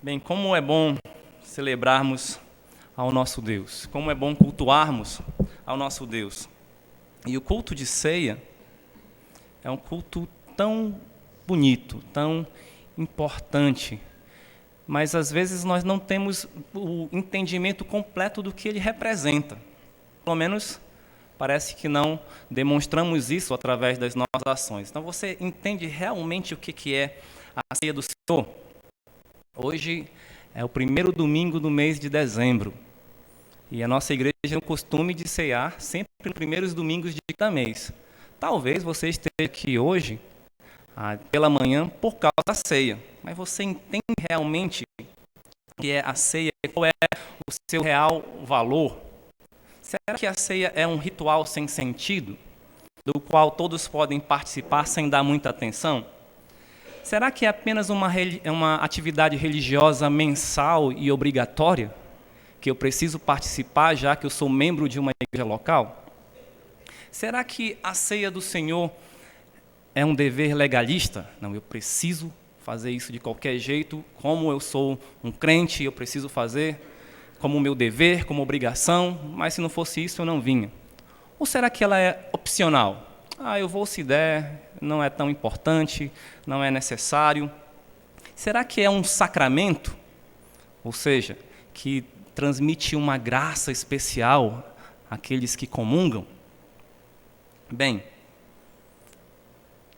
Bem, como é bom celebrarmos ao nosso Deus, como é bom cultuarmos ao nosso Deus. E o culto de ceia é um culto tão bonito, tão importante, mas às vezes nós não temos o entendimento completo do que ele representa. Pelo menos parece que não demonstramos isso através das nossas ações. Então você entende realmente o que é a ceia do Senhor? Hoje é o primeiro domingo do mês de dezembro. E a nossa igreja tem o costume de cear sempre nos primeiros domingos de cada mês. Talvez você esteja aqui hoje, pela manhã, por causa da ceia. Mas você entende realmente o que é a ceia? Qual é o seu real valor? Será que a ceia é um ritual sem sentido, do qual todos podem participar sem dar muita atenção? Será que é apenas uma atividade religiosa mensal e obrigatória, que eu preciso participar já que eu sou membro de uma igreja local? Será que a ceia do Senhor é um dever legalista? Não, eu preciso fazer isso de qualquer jeito, como eu sou um crente, eu preciso fazer como meu dever, como obrigação, mas se não fosse isso eu não vinha. Ou será que ela é opcional? Eu vou se der, não é tão importante, não é necessário. Será que é um sacramento? Ou seja, que transmite uma graça especial àqueles que comungam? Bem,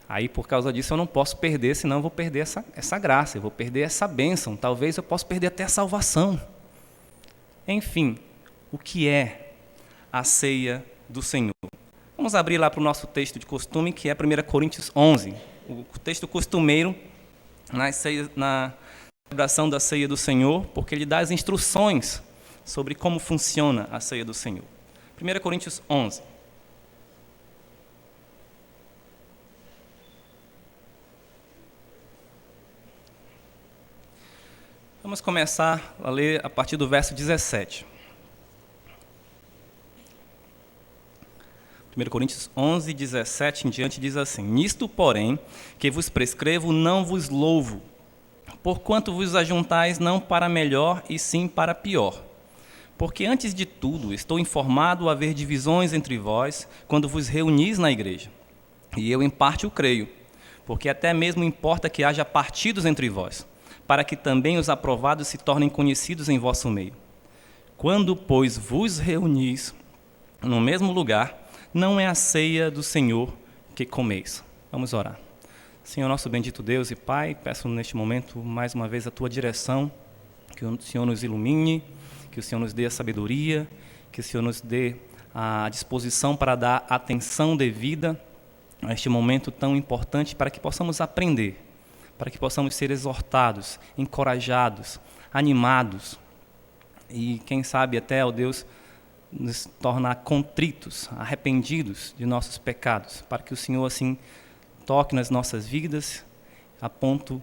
aí por causa disso eu não posso perder, senão eu vou perder essa graça, eu vou perder essa bênção, talvez eu possa perder até a salvação. Enfim, o que é a ceia do Senhor? Vamos abrir lá para o nosso texto de costume, que é 1 Coríntios 11, o texto costumeiro na celebração da ceia do Senhor, porque ele dá as instruções sobre como funciona a ceia do Senhor. 1 Coríntios 11. Vamos começar a ler a partir do verso 17. 1 Coríntios 11, 17 em diante diz assim: Nisto, porém, que vos prescrevo, não vos louvo, porquanto vos ajuntais não para melhor, e sim para pior. Porque antes de tudo estou informado haver divisões entre vós, quando vos reunis na igreja. E eu em parte o creio, porque até mesmo importa que haja partidos entre vós, para que também os aprovados se tornem conhecidos em vosso meio. Quando, pois, vos reunis no mesmo lugar, não é a ceia do Senhor que comeis. Vamos orar. Senhor, nosso bendito Deus e Pai, peço neste momento mais uma vez a Tua direção, que o Senhor nos ilumine, que o Senhor nos dê a sabedoria, que o Senhor nos dê a disposição para dar atenção devida a este momento tão importante, para que possamos aprender, para que possamos ser exortados, encorajados, animados e, quem sabe, até, ó Deus, nos tornar contritos, arrependidos de nossos pecados, para que o Senhor, assim, toque nas nossas vidas, a ponto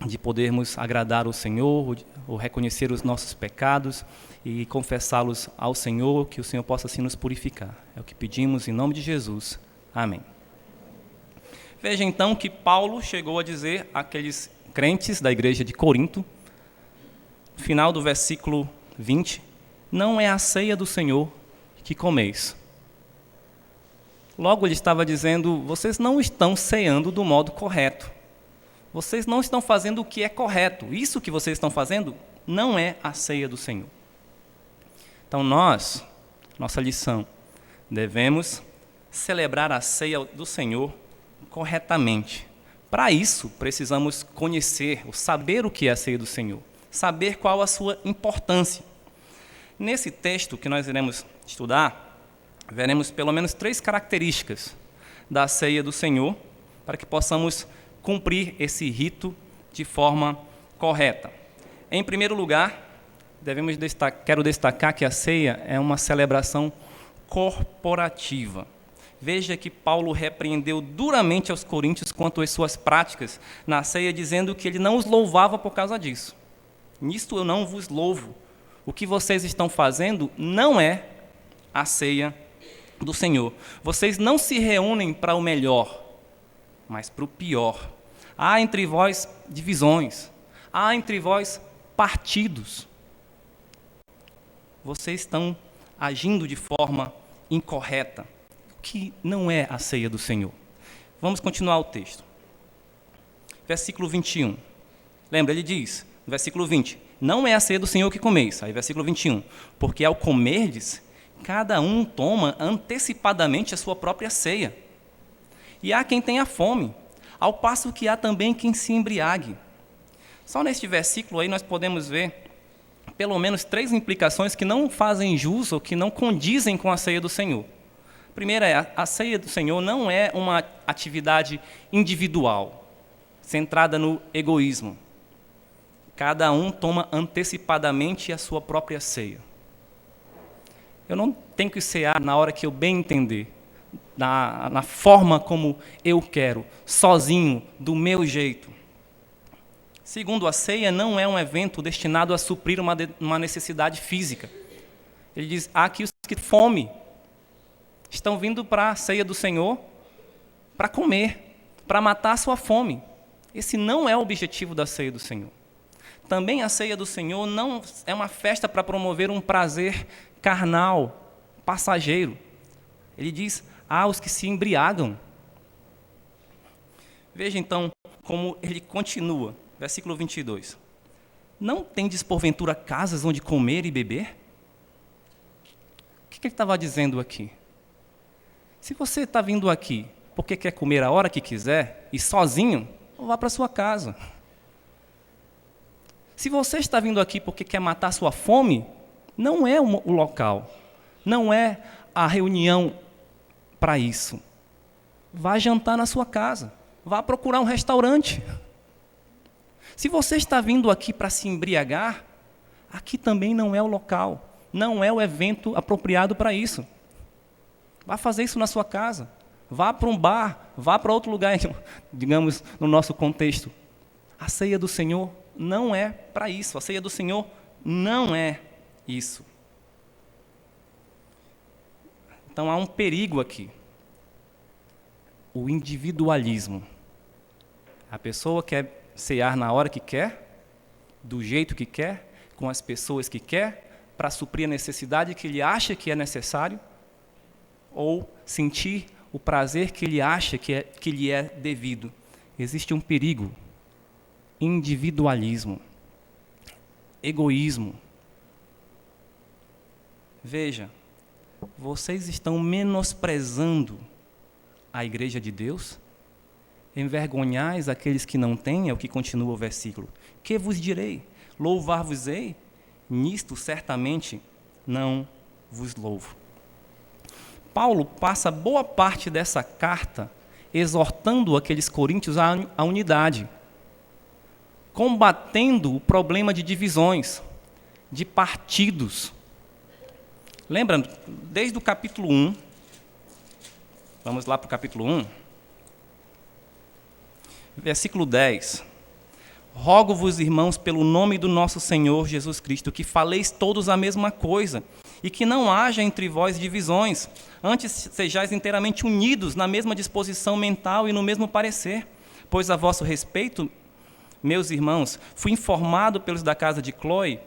de podermos agradar o Senhor, ou reconhecer os nossos pecados e confessá-los ao Senhor, que o Senhor possa, assim, nos purificar. É o que pedimos em nome de Jesus. Amém. Veja então que Paulo chegou a dizer àqueles crentes da igreja de Corinto, no final do versículo 20, não é a ceia do Senhor que comeis. Logo ele estava dizendo, vocês não estão ceando do modo correto. Vocês não estão fazendo o que é correto. Isso que vocês estão fazendo não é a ceia do Senhor. Então nossa lição, devemos celebrar a ceia do Senhor corretamente. Para isso, precisamos conhecer, ou saber o que é a ceia do Senhor, saber qual a sua importância. Nesse texto que nós iremos estudar, veremos pelo menos 3 características da ceia do Senhor, para que possamos cumprir esse rito de forma correta. Em primeiro lugar, quero destacar que a ceia é uma celebração corporativa. Veja que Paulo repreendeu duramente aos coríntios quanto às suas práticas na ceia, dizendo que ele não os louvava por causa disso. Nisto eu não vos louvo. O que vocês estão fazendo não é a ceia do Senhor. Vocês não se reúnem para o melhor, mas para o pior. Há entre vós divisões, há entre vós partidos. Vocês estão agindo de forma incorreta, o que não é a ceia do Senhor. Vamos continuar o texto. Versículo 21. Lembra, ele diz, no versículo 20, não é a ceia do Senhor que comeis. Aí, versículo 21, porque ao comerdes, cada um toma antecipadamente a sua própria ceia. E há quem tenha fome, ao passo que há também quem se embriague. Só neste versículo aí nós podemos ver pelo menos 3 implicações que não fazem jus ou que não condizem com a ceia do Senhor. A primeira é, a ceia do Senhor não é uma atividade individual, centrada no egoísmo. Cada um toma antecipadamente a sua própria ceia. Eu não tenho que cear na hora que eu bem entender, na forma como eu quero, sozinho, do meu jeito. Segundo, a ceia não é um evento destinado a suprir uma necessidade física. Ele diz, há aqui os que têm fome, estão vindo para a ceia do Senhor para comer, para matar a sua fome. Esse não é o objetivo da ceia do Senhor. Também a ceia do Senhor não é uma festa para promover um prazer carnal, passageiro. Ele diz, há os que se embriagam. Veja então como ele continua, versículo 22. Não tendes porventura casas onde comer e beber? O que ele estava dizendo aqui? Se você está vindo aqui porque quer comer a hora que quiser e sozinho, vá para sua casa. Se você está vindo aqui porque quer matar sua fome, não é o local, não é a reunião para isso. Vá jantar na sua casa, vá procurar um restaurante. Se você está vindo aqui para se embriagar, aqui também não é o local, não é o evento apropriado para isso. Vá fazer isso na sua casa, vá para um bar, vá para outro lugar, digamos, no nosso contexto. A ceia do Senhor não é para isso, a ceia do Senhor não é isso. Então há um perigo aqui. O individualismo. A pessoa quer cear na hora que quer, do jeito que quer, com as pessoas que quer, para suprir a necessidade que ele acha que é necessário, ou sentir o prazer que ele acha que lhe é devido. Existe um perigo. Individualismo. Egoísmo. Veja, vocês estão menosprezando a igreja de Deus? Envergonhais aqueles que não têm, é o que continua o versículo. Que vos direi? Louvar-vos-ei? Nisto certamente não vos louvo. Paulo passa boa parte dessa carta exortando aqueles coríntios à unidade, combatendo o problema de divisões, de partidos. Lembra, desde o capítulo 1, vamos lá para o capítulo 1, versículo 10. Rogo-vos, irmãos, pelo nome do nosso Senhor Jesus Cristo, que faleis todos a mesma coisa, e que não haja entre vós divisões, antes sejais inteiramente unidos na mesma disposição mental e no mesmo parecer. Pois a vosso respeito, meus irmãos, fui informado pelos da casa de Cloé,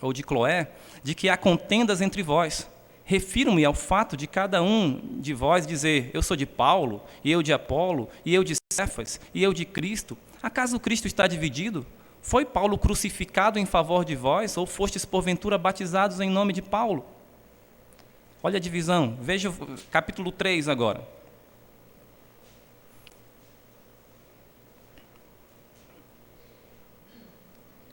ou de Cloé, de que há contendas entre vós. Refiro-me ao fato de cada um de vós dizer, eu sou de Paulo, e eu de Apolo, e eu de Cefas, e eu de Cristo. Acaso Cristo está dividido? Foi Paulo crucificado em favor de vós, ou fostes porventura batizados em nome de Paulo? Olha a divisão, veja o capítulo 3 agora.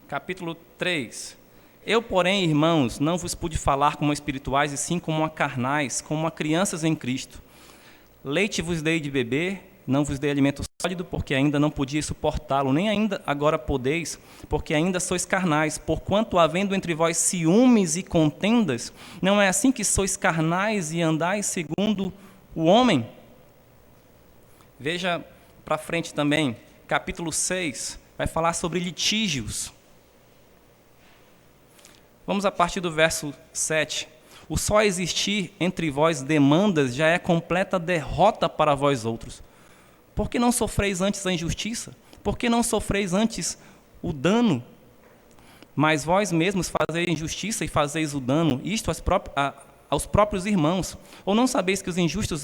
Capítulo 3. Eu, porém, irmãos, não vos pude falar como a espirituais, e sim como a carnais, como a crianças em Cristo. Leite vos dei de beber, não vos dei alimento sólido, porque ainda não podia suportá-lo, nem ainda agora podeis, porque ainda sois carnais. Porquanto, havendo entre vós ciúmes e contendas, não é assim que sois carnais e andais segundo o homem? Veja para frente também, capítulo 6, vai falar sobre litígios. Vamos a partir do verso 7. O só existir entre vós demandas já é completa derrota para vós outros. Por que não sofreis antes a injustiça? Por que não sofreis antes o dano? Mas vós mesmos fazeis injustiça e fazeis o dano, isto aos próprios irmãos. Ou não sabeis que os injustos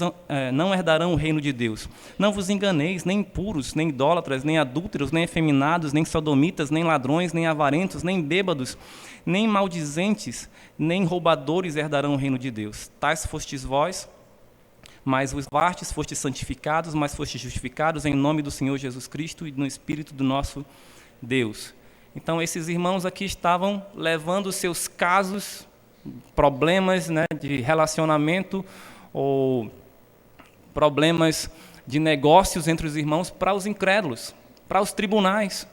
não herdarão o reino de Deus? Não vos enganeis, nem impuros, nem idólatras, nem adúlteros, nem efeminados, nem sodomitas, nem ladrões, nem avarentos, nem bêbados, nem maldizentes, nem roubadores herdarão o reino de Deus. Tais fostes vós, mas os lavastes, fostes santificados, mas fostes justificados em nome do Senhor Jesus Cristo e no Espírito do nosso Deus. Então, esses irmãos aqui estavam levando seus casos, problemas, né, de relacionamento ou problemas de negócios entre os irmãos para os incrédulos, para os tribunais.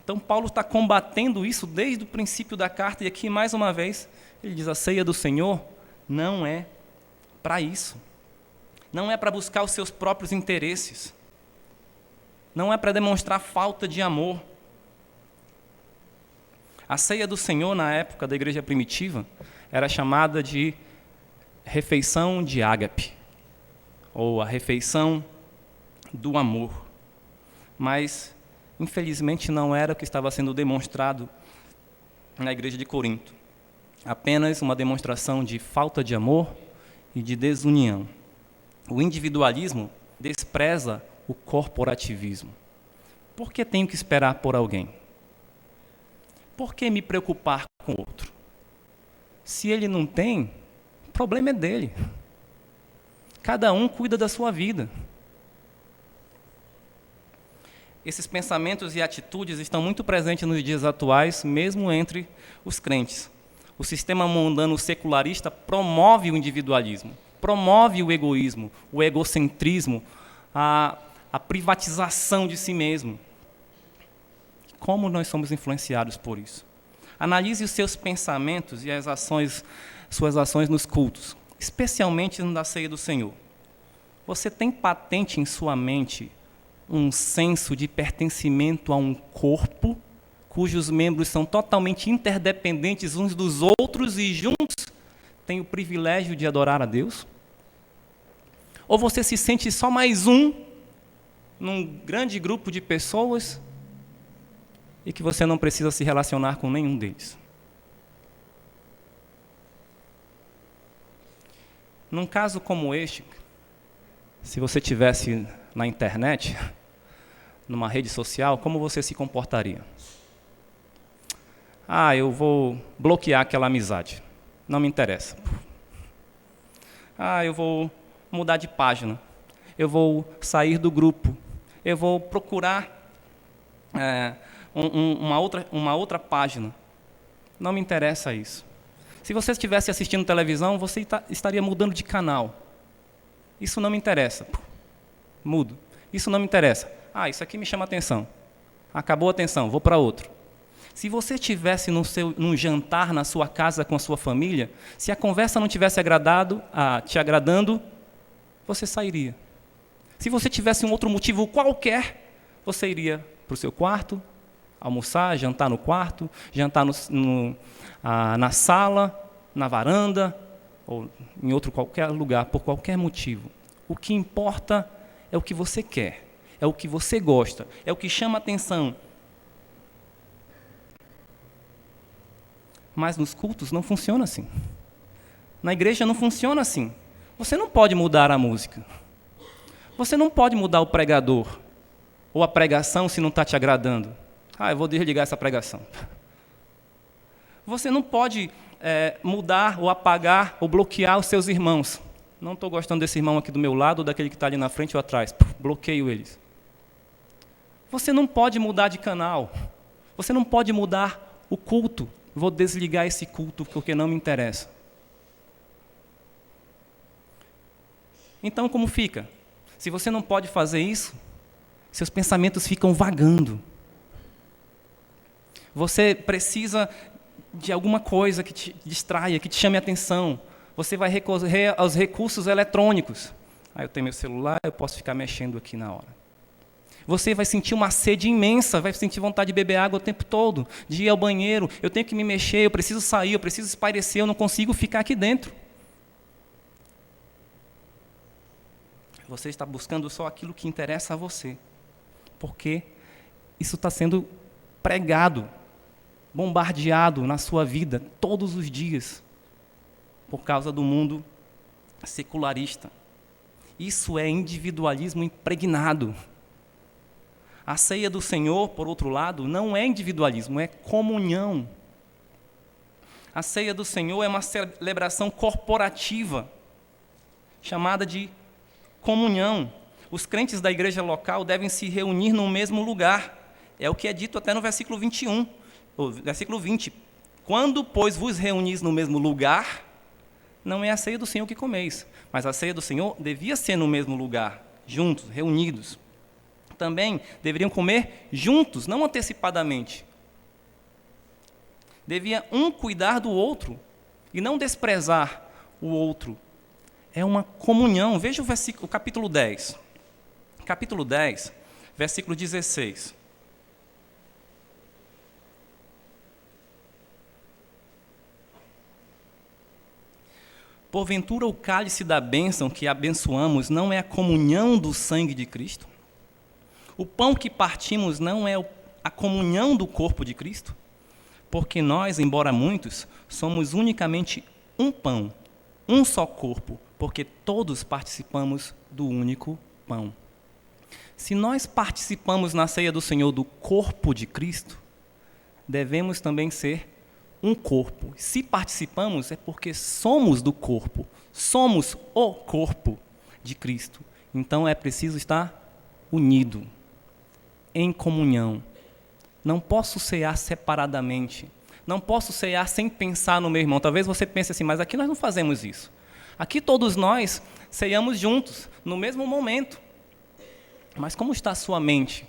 Então, Paulo está combatendo isso desde o princípio da carta, e aqui, mais uma vez, ele diz: a ceia do Senhor não é para isso. Não é para buscar os seus próprios interesses. Não é para demonstrar falta de amor. A ceia do Senhor, na época da igreja primitiva, era chamada de refeição de ágape, ou a refeição do amor. Mas, infelizmente, não era o que estava sendo demonstrado na igreja de Corinto. Apenas uma demonstração de falta de amor e de desunião. O individualismo despreza o corporativismo. Por que tenho que esperar por alguém? Por que me preocupar com o outro? Se ele não tem, o problema é dele. Cada um cuida da sua vida. Esses pensamentos e atitudes estão muito presentes nos dias atuais, mesmo entre os crentes. O sistema mundano secularista promove o individualismo, promove o egoísmo, o egocentrismo, a privatização de si mesmo. Como nós somos influenciados por isso? Analise os seus pensamentos e suas ações nos cultos, especialmente na ceia do Senhor. Você tem patente em sua mente um senso de pertencimento a um corpo, cujos membros são totalmente interdependentes uns dos outros e juntos têm o privilégio de adorar a Deus? Ou você se sente só mais um num grande grupo de pessoas e que você não precisa se relacionar com nenhum deles? Num caso como este, se você estivesse na internet, numa rede social, como você se comportaria? Eu vou bloquear aquela amizade. Não me interessa. Eu vou mudar de página. Eu vou sair do grupo. Eu vou procurar uma outra página. Não me interessa isso. Se você estivesse assistindo televisão, você estaria mudando de canal. Isso não me interessa. Mudo. Isso não me interessa. Isso aqui me chama atenção. Acabou a atenção, vou para outro. Se você estivesse num jantar na sua casa com a sua família, se a conversa não tivesse te agradando, você sairia. Se você tivesse um outro motivo qualquer, você iria para o seu quarto, almoçar, jantar no quarto, jantar na sala, na varanda, ou em outro qualquer lugar, por qualquer motivo. O que importa é o que você quer, é o que você gosta, é o que chama atenção. Mas nos cultos não funciona assim. Na igreja não funciona assim. Você não pode mudar a música. Você não pode mudar o pregador ou a pregação se não está te agradando. Eu vou desligar essa pregação. Você não pode mudar ou apagar ou bloquear os seus irmãos. Não estou gostando desse irmão aqui do meu lado ou daquele que está ali na frente ou atrás. Bloqueio eles. Você não pode mudar de canal. Você não pode mudar o culto. Vou desligar esse culto porque não me interessa. Então, como fica? Se você não pode fazer isso, seus pensamentos ficam vagando. Você precisa de alguma coisa que te distraia, que te chame a atenção. Você vai recorrer aos recursos eletrônicos. Eu tenho meu celular, eu posso ficar mexendo aqui na hora. Você vai sentir uma sede imensa, vai sentir vontade de beber água o tempo todo, de ir ao banheiro, eu tenho que me mexer, eu preciso sair, eu preciso espairecer, eu não consigo ficar aqui dentro. Você está buscando só aquilo que interessa a você, porque isso está sendo pregado, bombardeado na sua vida todos os dias por causa do mundo secularista. Isso é individualismo impregnado. A ceia do Senhor, por outro lado, não é individualismo, é comunhão. A ceia do Senhor é uma celebração corporativa, chamada de comunhão. Os crentes da igreja local devem se reunir no mesmo lugar. É o que é dito até no versículo 21, ou versículo 20. Quando, pois, vos reunis no mesmo lugar, não é a ceia do Senhor que comeis, mas a ceia do Senhor devia ser no mesmo lugar, juntos, reunidos. Também deveriam comer juntos, não antecipadamente. Devia um cuidar do outro e não desprezar o outro. É uma comunhão. Veja o capítulo 10. Capítulo 10, versículo 16. Porventura o cálice da bênção que abençoamos não é a comunhão do sangue de Cristo? O pão que partimos não é a comunhão do corpo de Cristo? Porque nós, embora muitos, somos unicamente um pão, um só corpo, porque todos participamos do único pão. Se nós participamos na ceia do Senhor do corpo de Cristo, devemos também ser um corpo. Se participamos, é porque somos do corpo, somos o corpo de Cristo. Então é preciso estar unido, em comunhão. Não posso cear separadamente, não posso cear sem pensar no meu irmão. Talvez você pense assim, mas aqui nós não fazemos isso. Aqui todos nós ceiamos juntos, no mesmo momento. Mas como está a sua mente?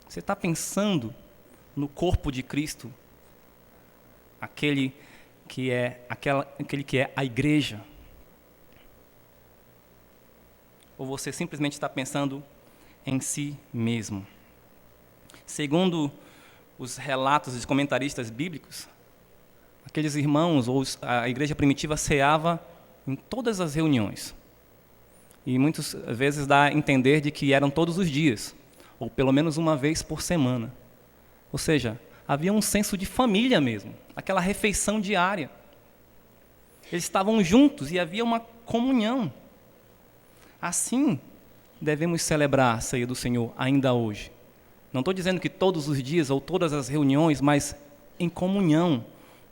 Você está pensando no corpo de Cristo? Aquele que é a igreja? Ou você simplesmente está pensando em si mesmo? Segundo os relatos dos comentaristas bíblicos, aqueles irmãos ou a igreja primitiva ceava em todas as reuniões. E muitas vezes dá a entender de que eram todos os dias, ou pelo menos uma vez por semana. Ou seja, havia um senso de família mesmo, aquela refeição diária. Eles estavam juntos e havia uma comunhão. Assim, devemos celebrar a ceia do Senhor ainda hoje. Não estou dizendo que todos os dias ou todas as reuniões, mas em comunhão,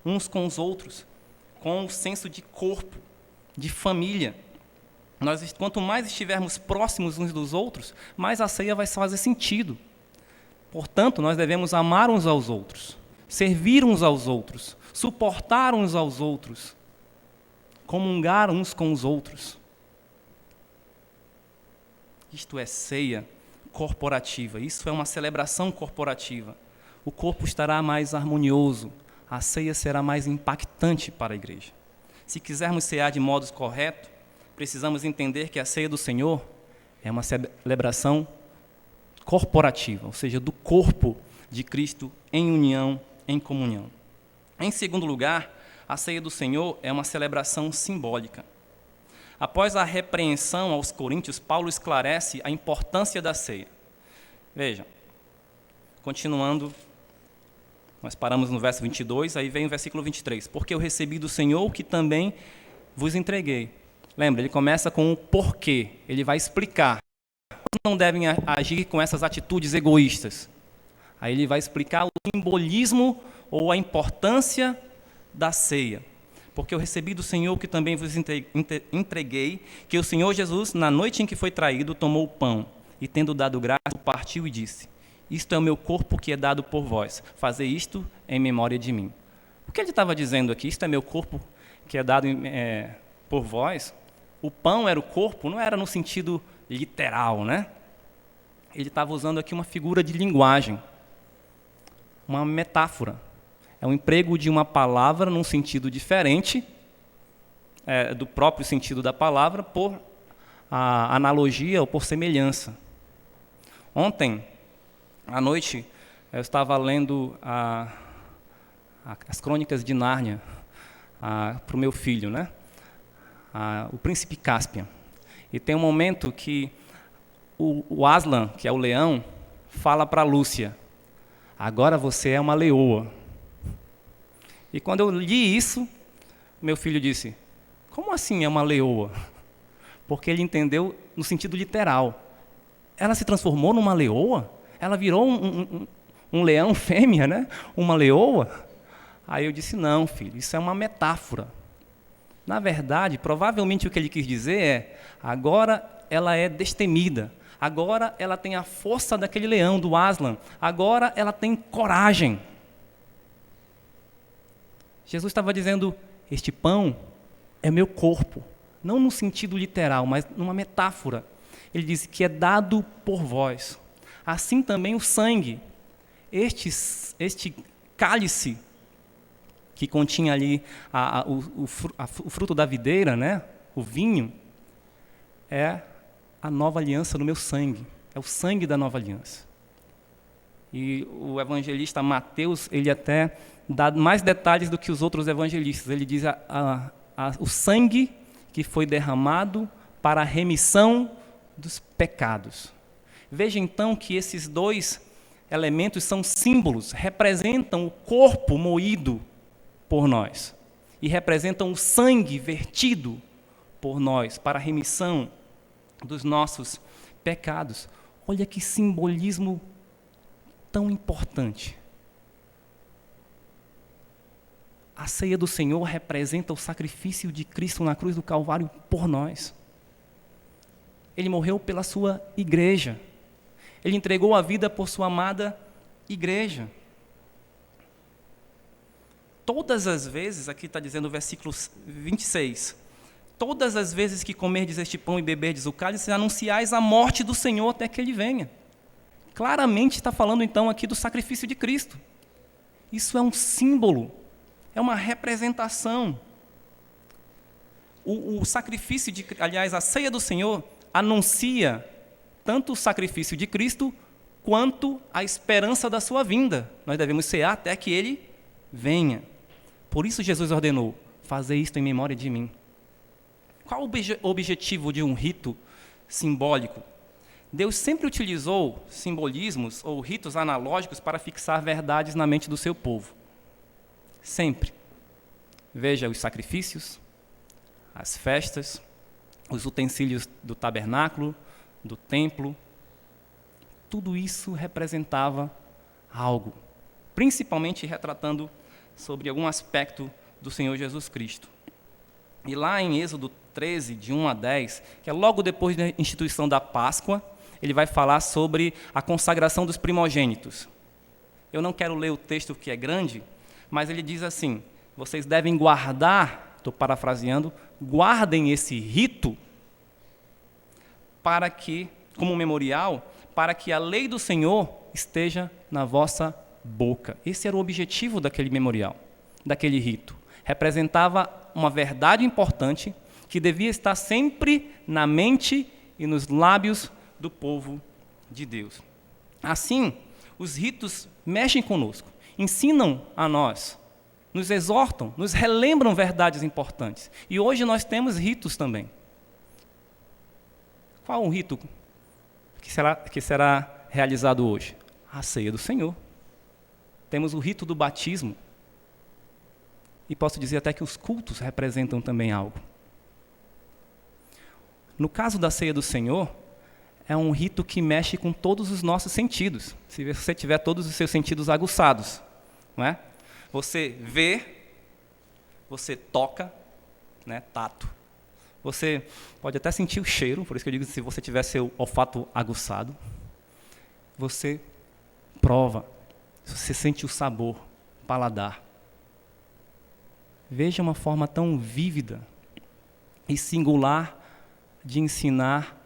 uns com os outros, com o senso de corpo, de família. Quanto mais estivermos próximos uns dos outros, mais a ceia vai fazer sentido. Portanto, nós devemos amar uns aos outros, servir uns aos outros, suportar uns aos outros, comungar uns com os outros. Isto é ceia corporativa, isso é uma celebração corporativa. O corpo estará mais harmonioso, a ceia será mais impactante para a igreja. Se quisermos cear de modo correto, precisamos entender que a ceia do Senhor é uma celebração corporativa, ou seja, do corpo de Cristo em união, em comunhão. Em segundo lugar, a ceia do Senhor é uma celebração simbólica. Após a repreensão aos coríntios, Paulo esclarece a importância da ceia. Veja, continuando, nós paramos no verso 22, aí vem o versículo 23. Porque eu recebi do Senhor o que também vos entreguei. Lembra, ele começa com o porquê, ele vai explicar. Não devem agir com essas atitudes egoístas. Aí ele vai explicar o simbolismo ou a importância da ceia. Porque eu recebi do Senhor que também vos entreguei, que o Senhor Jesus, na noite em que foi traído, tomou o pão, e tendo dado graça, partiu e disse: isto é o meu corpo que é dado por vós, fazei isto em memória de mim. O que ele estava dizendo aqui? Isto é meu corpo que é dado por vós. O pão era o corpo, não era no sentido literal, né? Ele estava usando aqui uma figura de linguagem, uma metáfora. É um emprego de uma palavra num sentido diferente do próprio sentido da palavra, por analogia ou por semelhança. Ontem, à noite, eu estava lendo as Crônicas de Nárnia para o meu filho, né? O Príncipe Caspian. E tem um momento que o Aslan, que é o leão, fala para a Lúcia: agora você é uma leoa. E quando eu li isso, meu filho disse, como assim é uma leoa? Porque ele entendeu no sentido literal. Ela se transformou numa leoa? Ela virou um leão fêmea, né? Uma leoa? Aí eu disse, não, filho, isso é uma metáfora. Na verdade, provavelmente o que ele quis dizer é, agora ela é destemida, agora ela tem a força daquele leão, do Aslan, agora ela tem coragem. Jesus estava dizendo, este pão é meu corpo, não no sentido literal, mas numa metáfora. Ele diz que é dado por vós. Assim também o sangue, este cálice que continha ali o fruto da videira, né? O vinho, é a nova aliança no meu sangue, é o sangue da nova aliança. E o evangelista Mateus, ele até dá mais detalhes do que os outros evangelistas. Ele diz o sangue que foi derramado para a remissão dos pecados. Veja então que esses dois elementos são símbolos, representam o corpo moído por nós e representam o sangue vertido por nós para a remissão dos nossos pecados. Olha que simbolismo tão importante. A ceia do Senhor representa o sacrifício de Cristo na cruz do Calvário por nós. Ele morreu pela sua igreja. Ele entregou a vida por sua amada igreja. Todas as vezes, aqui está dizendo o versículo 26, todas as vezes que comerdes este pão e beberdes o cálice, anunciais a morte do Senhor até que Ele venha. Claramente está falando então aqui do sacrifício de Cristo. Isso é um símbolo, é uma representação. O sacrifício, aliás, a ceia do Senhor anuncia tanto o sacrifício de Cristo quanto a esperança da sua vinda. Nós devemos cear até que Ele venha. Por isso Jesus ordenou, fazer isto em memória de mim. Qual o objetivo de um rito simbólico? Deus sempre utilizou simbolismos ou ritos analógicos para fixar verdades na mente do seu povo. Sempre. Veja os sacrifícios, as festas, os utensílios do tabernáculo, do templo. Tudo isso representava algo, principalmente retratando sobre algum aspecto do Senhor Jesus Cristo. E lá em Êxodo 13, de 1 a 10, que é logo depois da instituição da Páscoa, ele vai falar sobre a consagração dos primogênitos. Eu não quero ler o texto que é grande, mas ele diz assim, vocês devem guardar, estou parafraseando, guardem esse rito para que, como memorial, para que a lei do Senhor esteja na vossa boca. Esse era o objetivo daquele memorial, daquele rito. Representava uma verdade importante que devia estar sempre na mente e nos lábios do povo de Deus. Assim, os ritos mexem conosco, ensinam a nós, nos exortam, nos relembram verdades importantes. E hoje nós temos ritos também. Qual o rito que será realizado hoje? A ceia do Senhor. Temos o rito do batismo. E posso dizer até que os cultos representam também algo. No caso da ceia do Senhor, é um rito que mexe com todos os nossos sentidos. Se você tiver todos os seus sentidos aguçados, não é? Você vê, você toca, né, tato. Você pode até sentir o cheiro, por isso que eu digo se você tiver seu olfato aguçado. Você prova, você sente o sabor, paladar. Veja uma forma tão vívida e singular de ensinar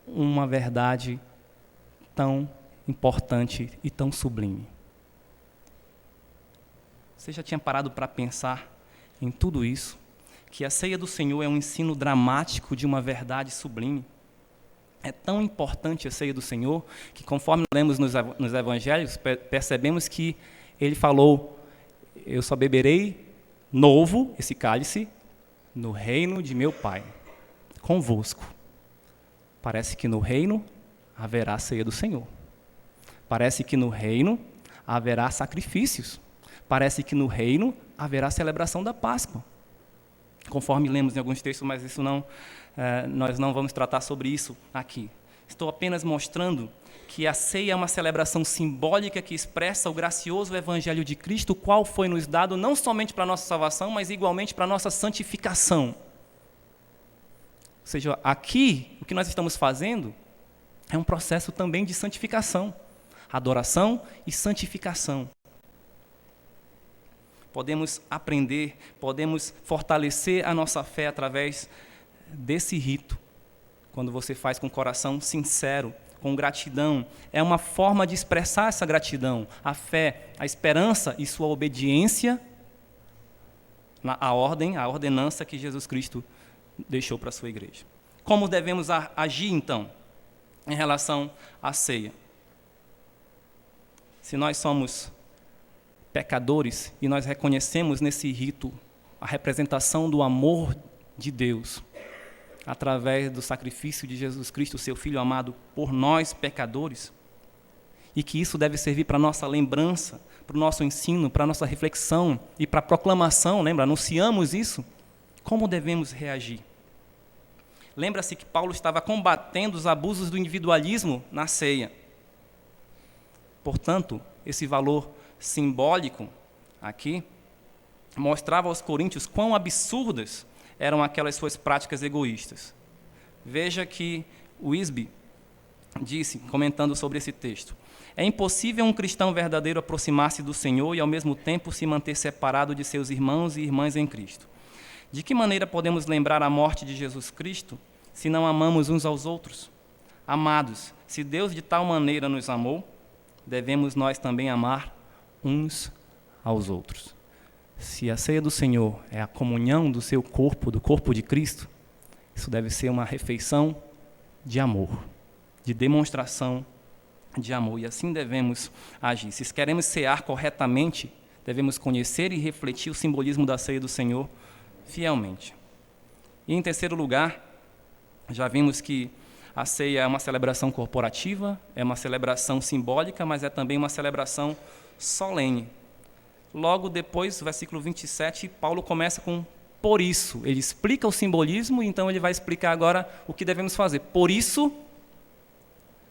uma verdade tão importante e tão sublime. Você já tinha parado para pensar em tudo isso? Que a ceia do Senhor é um ensino dramático de uma verdade sublime? É tão importante a ceia do Senhor que, conforme lemos nos evangelhos, percebemos que ele falou, eu só beberei novo, esse cálice, no reino de meu Pai, convosco. Parece que no reino haverá a ceia do Senhor. Parece que no reino haverá sacrifícios. Parece que no reino haverá celebração da Páscoa. Conforme lemos em alguns textos, mas isso nós não vamos tratar sobre isso aqui. Estou apenas mostrando que a ceia é uma celebração simbólica que expressa o gracioso Evangelho de Cristo, o qual foi nos dado não somente para a nossa salvação, mas igualmente para a nossa santificação. Ou seja, aqui, o que nós estamos fazendo é um processo também de santificação, adoração e santificação. Podemos aprender, podemos fortalecer a nossa fé através desse rito. Quando você faz com coração sincero, com gratidão, é uma forma de expressar essa gratidão, a fé, a esperança e sua obediência à ordenança que Jesus Cristo deixou para a sua igreja. Como devemos agir, então, em relação à ceia? Se nós somos pecadores e nós reconhecemos nesse rito a representação do amor de Deus, através do sacrifício de Jesus Cristo, seu Filho amado, por nós pecadores, e que isso deve servir para a nossa lembrança, para o nosso ensino, para a nossa reflexão e para a proclamação, lembra? Anunciamos isso. Como devemos reagir? Lembra-se que Paulo estava combatendo os abusos do individualismo na ceia. Portanto, esse valor simbólico aqui mostrava aos coríntios quão absurdas eram aquelas suas práticas egoístas. Veja que Wisby disse, comentando sobre esse texto: é impossível um cristão verdadeiro aproximar-se do Senhor e ao mesmo tempo se manter separado de seus irmãos e irmãs em Cristo. De que maneira podemos lembrar a morte de Jesus Cristo se não amamos uns aos outros? Amados, se Deus de tal maneira nos amou, devemos nós também amar uns aos outros. Se a ceia do Senhor é a comunhão do seu corpo, do corpo de Cristo, isso deve ser uma refeição de amor, de demonstração de amor. E assim devemos agir. Se queremos cear corretamente, devemos conhecer e refletir o simbolismo da ceia do Senhor fielmente. E em terceiro lugar, já vimos que a ceia é uma celebração corporativa, é uma celebração simbólica, mas é também uma celebração solene. Logo depois, versículo 27, Paulo começa com por isso. Ele explica o simbolismo, então ele vai explicar agora o que devemos fazer. Por isso,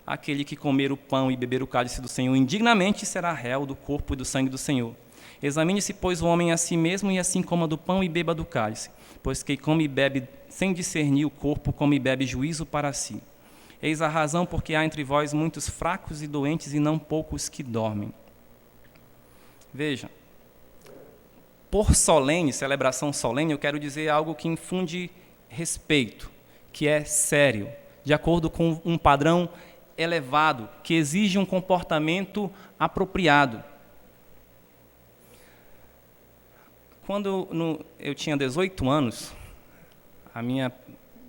aquele que comer o pão e beber o cálice do Senhor indignamente será réu do corpo e do sangue do Senhor. Examine-se, pois, o homem a si mesmo, e assim coma do pão e beba do cálice. Pois quem come e bebe sem discernir o corpo, come e bebe juízo para si. Eis a razão porque há entre vós muitos fracos e doentes, e não poucos que dormem. Veja, por solene, celebração solene, eu quero dizer algo que infunde respeito, que é sério, de acordo com um padrão elevado, que exige um comportamento apropriado. Quando eu tinha 18 anos, a minha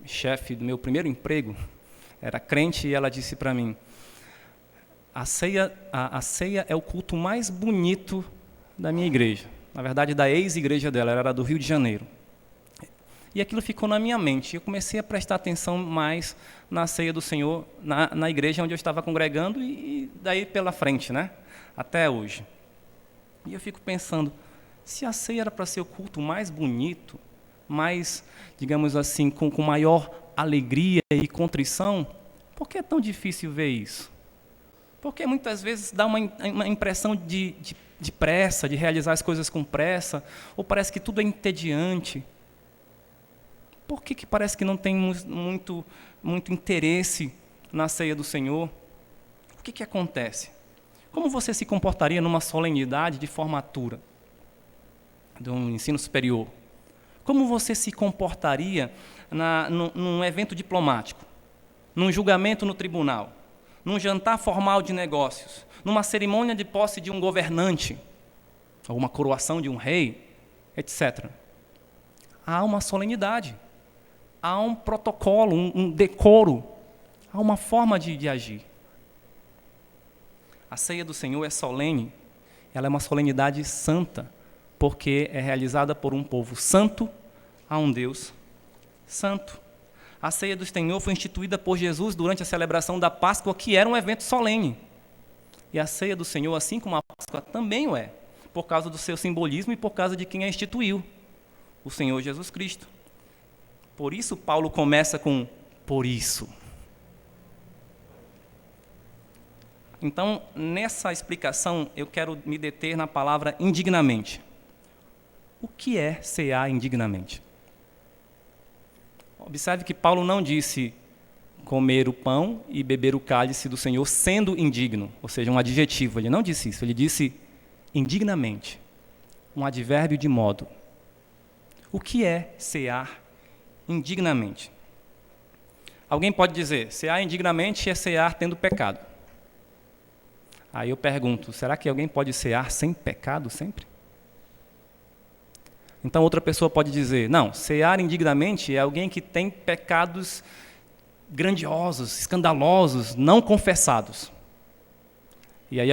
chefe do meu primeiro emprego era crente e ela disse para mim: a ceia é o culto mais bonito da minha igreja. Na verdade, da ex-igreja dela, ela era do Rio de Janeiro. E aquilo ficou na minha mente. Eu comecei a prestar atenção mais na ceia do Senhor, na igreja onde eu estava congregando e daí pela frente, né? Até hoje. E eu fico pensando, se a ceia era para ser o culto mais bonito, mais, digamos assim, com maior alegria e contrição, por que é tão difícil ver isso? Porque muitas vezes dá uma impressão de pressa, de realizar as coisas com pressa, ou parece que tudo é entediante. Por que parece que não tem muito interesse na ceia do Senhor? O que acontece? Como você se comportaria numa solenidade de formatura de um ensino superior? Como você se comportaria num evento diplomático, num julgamento no tribunal, num jantar formal de negócios, numa cerimônia de posse de um governante, alguma coroação de um rei, etc. Há uma solenidade, há um protocolo, um decoro, há uma forma de agir. A ceia do Senhor é solene, ela é uma solenidade santa, porque é realizada por um povo santo a um Deus santo. A ceia do Senhor foi instituída por Jesus durante a celebração da Páscoa, que era um evento solene. E a ceia do Senhor, assim como a Páscoa também o é, por causa do seu simbolismo e por causa de quem a instituiu, o Senhor Jesus Cristo. Por isso Paulo começa com por isso. Então, nessa explicação, eu quero me deter na palavra indignamente. O que é cear indignamente? Observe que Paulo não disse comer o pão e beber o cálice do Senhor sendo indigno, ou seja, um adjetivo. Ele não disse isso, ele disse indignamente, um advérbio de modo. O que é cear indignamente? Alguém pode dizer, cear indignamente é cear tendo pecado. Aí eu pergunto, será que alguém pode cear sem pecado sempre? Então outra pessoa pode dizer, não, cear indignamente é alguém que tem pecados grandiosos, escandalosos, não confessados. E aí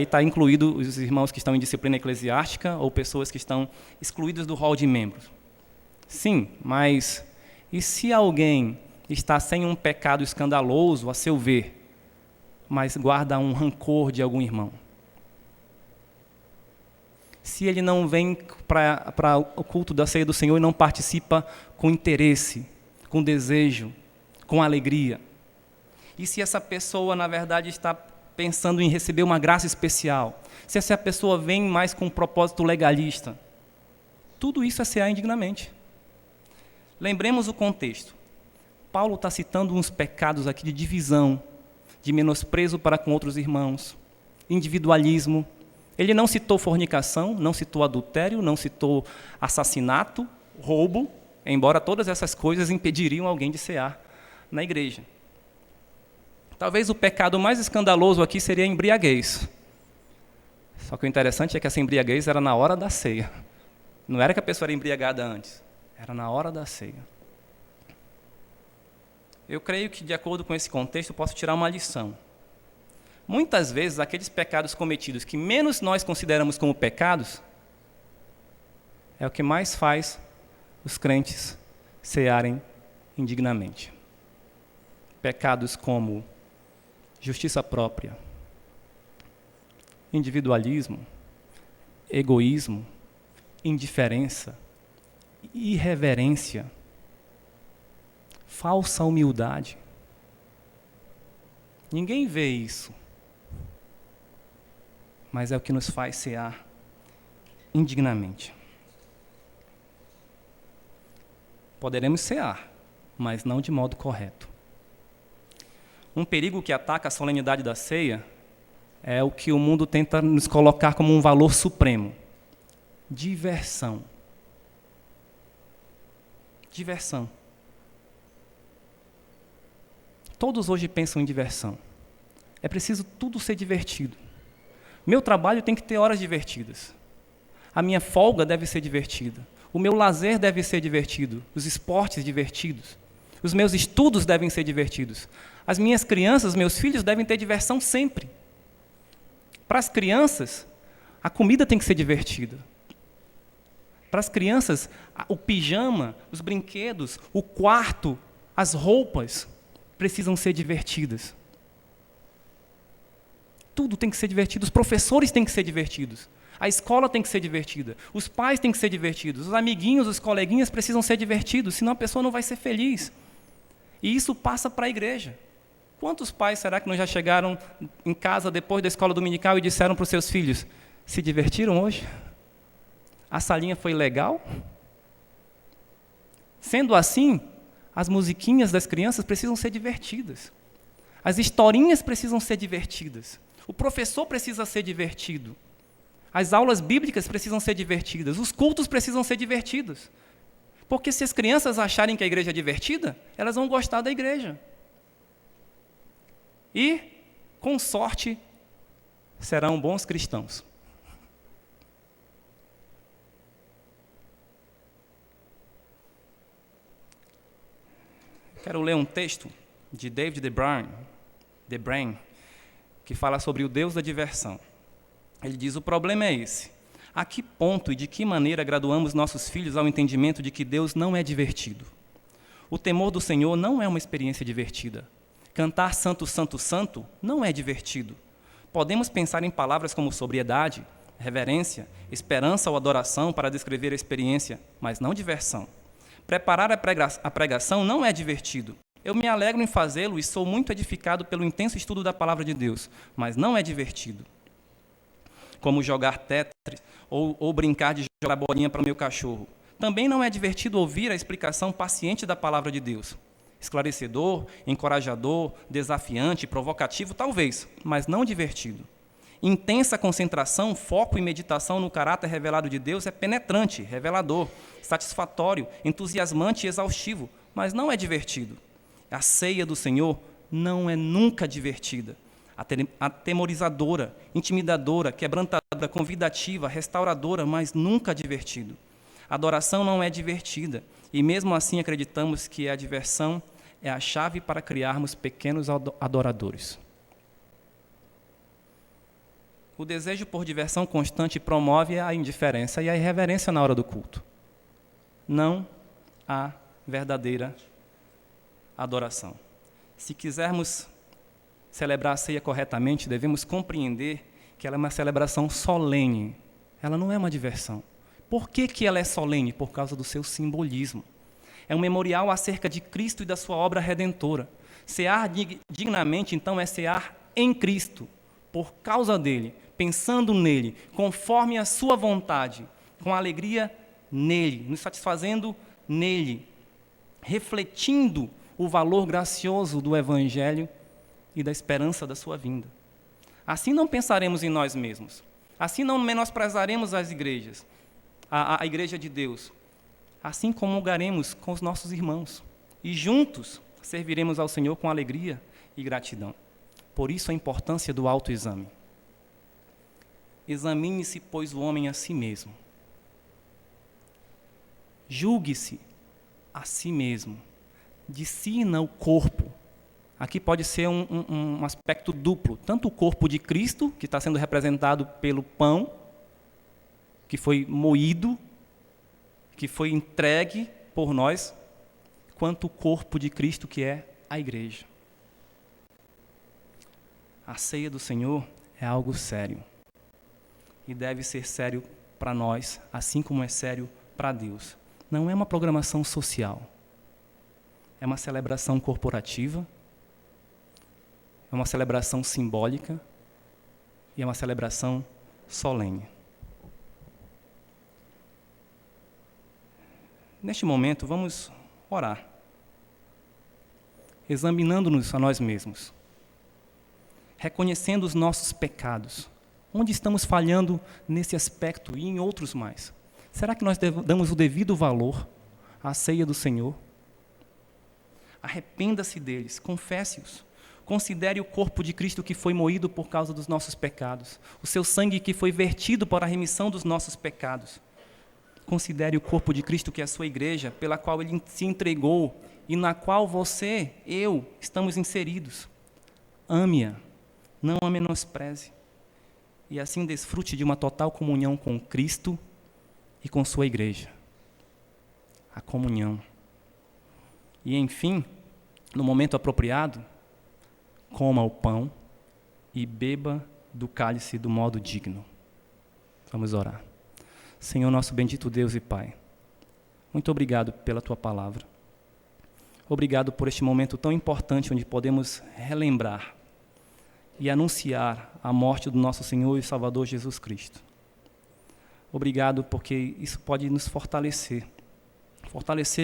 está incluído os irmãos que estão em disciplina eclesiástica ou pessoas que estão excluídas do rol de membros. Sim, mas e se alguém está sem um pecado escandaloso, a seu ver, mas guarda um rancor de algum irmão? Se ele não vem para o culto da ceia do Senhor e não participa com interesse, com desejo, com alegria? E se essa pessoa, na verdade, está pensando em receber uma graça especial? Se essa pessoa vem mais com um propósito legalista? Tudo isso é cear indignamente. Lembremos o contexto. Paulo está citando uns pecados aqui de divisão, de menosprezo para com outros irmãos, individualismo. Ele não citou fornicação, não citou adultério, não citou assassinato, roubo, embora todas essas coisas impediriam alguém de cear na igreja. Talvez o pecado mais escandaloso aqui seria a embriaguez. Só que o interessante é que essa embriaguez era na hora da ceia. Não era que a pessoa era embriagada antes, era na hora da ceia. Eu creio que, de acordo com esse contexto, eu posso tirar uma lição. Muitas vezes, aqueles pecados cometidos que menos nós consideramos como pecados, é o que mais faz os crentes cearem indignamente. Pecados como justiça própria, individualismo, egoísmo, indiferença, irreverência, falsa humildade. Ninguém vê isso, mas é o que nos faz cear indignamente. Poderemos cear, mas não de modo correto. Um perigo que ataca a solenidade da ceia é o que o mundo tenta nos colocar como um valor supremo: diversão. Diversão. Todos hoje pensam em diversão. É preciso tudo ser divertido. Meu trabalho tem que ter horas divertidas. A minha folga deve ser divertida. O meu lazer deve ser divertido. Os esportes divertidos. Os meus estudos devem ser divertidos. As minhas crianças, meus filhos devem ter diversão sempre. Para as crianças, a comida tem que ser divertida. Para as crianças, o pijama, os brinquedos, o quarto, as roupas precisam ser divertidas. Tudo tem que ser divertido. Os professores têm que ser divertidos. A escola tem que ser divertida. Os pais têm que ser divertidos. Os amiguinhos, os coleguinhas precisam ser divertidos, senão a pessoa não vai ser feliz. E isso passa para a igreja. Quantos pais será que não já chegaram em casa depois da escola dominical e disseram para os seus filhos: se divertiram hoje? A salinha foi legal? Sendo assim, as musiquinhas das crianças precisam ser divertidas. As historinhas precisam ser divertidas. O professor precisa ser divertido. As aulas bíblicas precisam ser divertidas. Os cultos precisam ser divertidos. Porque se as crianças acharem que a igreja é divertida, elas vão gostar da igreja. E, com sorte, serão bons cristãos. Quero ler um texto de David The Brain, que fala sobre o Deus da diversão. Ele diz: o problema é esse. A que ponto e de que maneira graduamos nossos filhos ao entendimento de que Deus não é divertido? O temor do Senhor não é uma experiência divertida. Cantar Santo, Santo, Santo não é divertido. Podemos pensar em palavras como sobriedade, reverência, esperança ou adoração para descrever a experiência, mas não diversão. Preparar a pregação não é divertido. Eu me alegro em fazê-lo e sou muito edificado pelo intenso estudo da palavra de Deus, mas não é divertido. Como jogar Tetris ou brincar de jogar bolinha para o meu cachorro. Também não é divertido ouvir a explicação paciente da palavra de Deus. Esclarecedor, encorajador, desafiante, provocativo, talvez, mas não divertido. Intensa concentração, foco e meditação no caráter revelado de Deus é penetrante, revelador, satisfatório, entusiasmante e exaustivo, mas não é divertido. A ceia do Senhor não é nunca divertida. Atemorizadora, intimidadora, quebrantadora, convidativa, restauradora, mas nunca divertido. A adoração não é divertida, e mesmo assim acreditamos que a diversão é a chave para criarmos pequenos adoradores. O desejo por diversão constante promove a indiferença e a irreverência na hora do culto. Não há verdadeira adoração. Se quisermos celebrar a ceia corretamente, devemos compreender que ela é uma celebração solene. Ela não é uma diversão. Por que ela é solene? Por causa do seu simbolismo. É um memorial acerca de Cristo e da sua obra redentora. Cear dignamente, então, é cear em Cristo, por causa dele, pensando nele, conforme a sua vontade, com alegria nele, nos satisfazendo nele, refletindo o valor gracioso do Evangelho e da esperança da sua vinda. Assim não pensaremos em nós mesmos. Assim não menosprezaremos as igrejas, a igreja de Deus. Assim comungaremos com os nossos irmãos. E juntos serviremos ao Senhor com alegria e gratidão. Por isso a importância do autoexame. Examine-se, pois, o homem a si mesmo. Julgue-se a si mesmo. Discirna o corpo. Aqui pode ser um aspecto duplo. Tanto o corpo de Cristo, que está sendo representado pelo pão, que foi moído, que foi entregue por nós, quanto o corpo de Cristo, que é a igreja. A ceia do Senhor é algo sério. E deve ser sério para nós, assim como é sério para Deus. Não é uma programação social. É uma celebração corporativa, é uma celebração simbólica e é uma celebração solene. Neste momento, vamos orar, examinando-nos a nós mesmos, reconhecendo os nossos pecados, onde estamos falhando nesse aspecto e em outros mais. Será que nós damos o devido valor à ceia do Senhor? Arrependa-se deles, confesse-os. Considere o corpo de Cristo que foi moído por causa dos nossos pecados, o seu sangue que foi vertido para a remissão dos nossos pecados. Considere o corpo de Cristo que é a sua igreja, pela qual ele se entregou e na qual você, eu, estamos inseridos. Ame-a, não a menospreze, e assim desfrute de uma total comunhão com Cristo e com sua igreja. A comunhão. E, enfim, no momento apropriado, coma o pão e beba do cálice do modo digno. Vamos orar. Senhor, nosso bendito Deus e Pai, muito obrigado pela Tua palavra. Obrigado por este momento tão importante onde podemos relembrar e anunciar a morte do nosso Senhor e Salvador Jesus Cristo. Obrigado porque isso pode nos fortalecer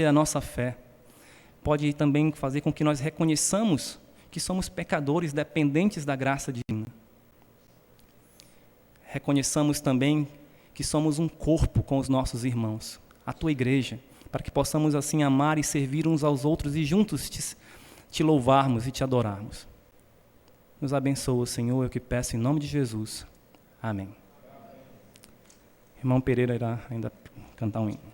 a nossa fé, pode também fazer com que nós reconheçamos que somos pecadores dependentes da graça divina. Reconheçamos também que somos um corpo com os nossos irmãos, a Tua igreja, para que possamos assim amar e servir uns aos outros e juntos te louvarmos e te adorarmos. Nos abençoa, Senhor, eu que peço em nome de Jesus. Amém. Irmão Pereira irá ainda cantar um hino.